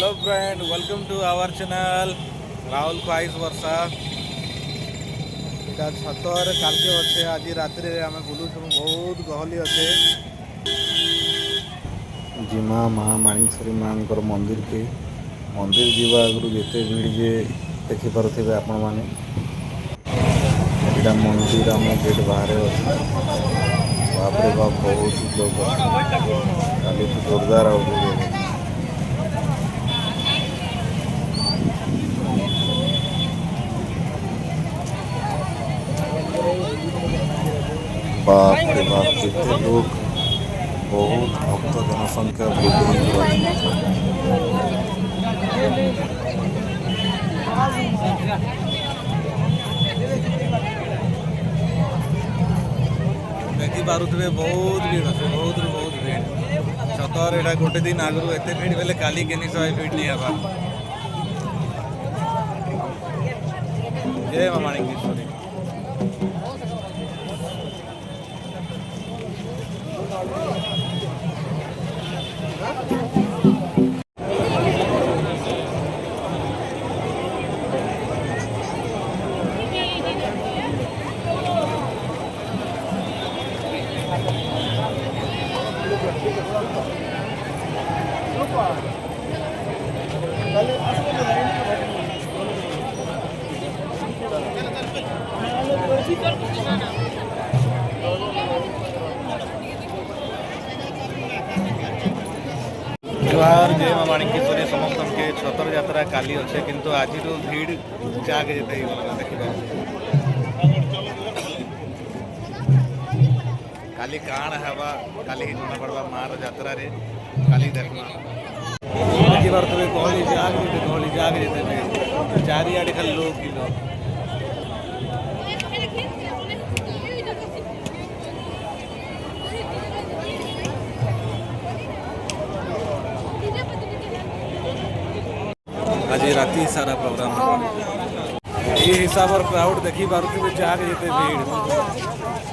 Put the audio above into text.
Hello friend, welcome to our channel Rahul Khwahish Varsha. इटा छतर कालके अच्छे आज रात आम बुलूँ बहुत गहली अच्छे। जिमा माँ माणिकेश्वरी माँ मंदिर के मंदिर जीवा आगु जिते भीड़ जे देखिपे आपण मैंने मंदिर आम गेट बाहर अच्छे। बाप रे बाप बहुत लोग काली तो जोरदार आ बाप रे बाप केते लोग बहुत भक्त जनसंख्या देखी पारे बहुत भीड़ अच्छे बहुत भीड़ सतर एटा गोटे दिन आगु एत भीड़ बेले काली केनी सहे भीड़ नहीं हवा। जय माँ माणिकेश्वरी। जुहार जय माँ माणिकेश्वरी समस्त के छतर यात्रा काली अच्छे किंतु आज भीड़ जागे जेते देखा काली काण हवा काली जना पड़वा माँ यात्रा रे काली देखना देखी पारे गहली जाग जेते चारिआडे खाली लोग की लोग। आज राति सारा प्रोग्राम ये हिसाब और क्राउड देखी पारे जाग जेते भीड़।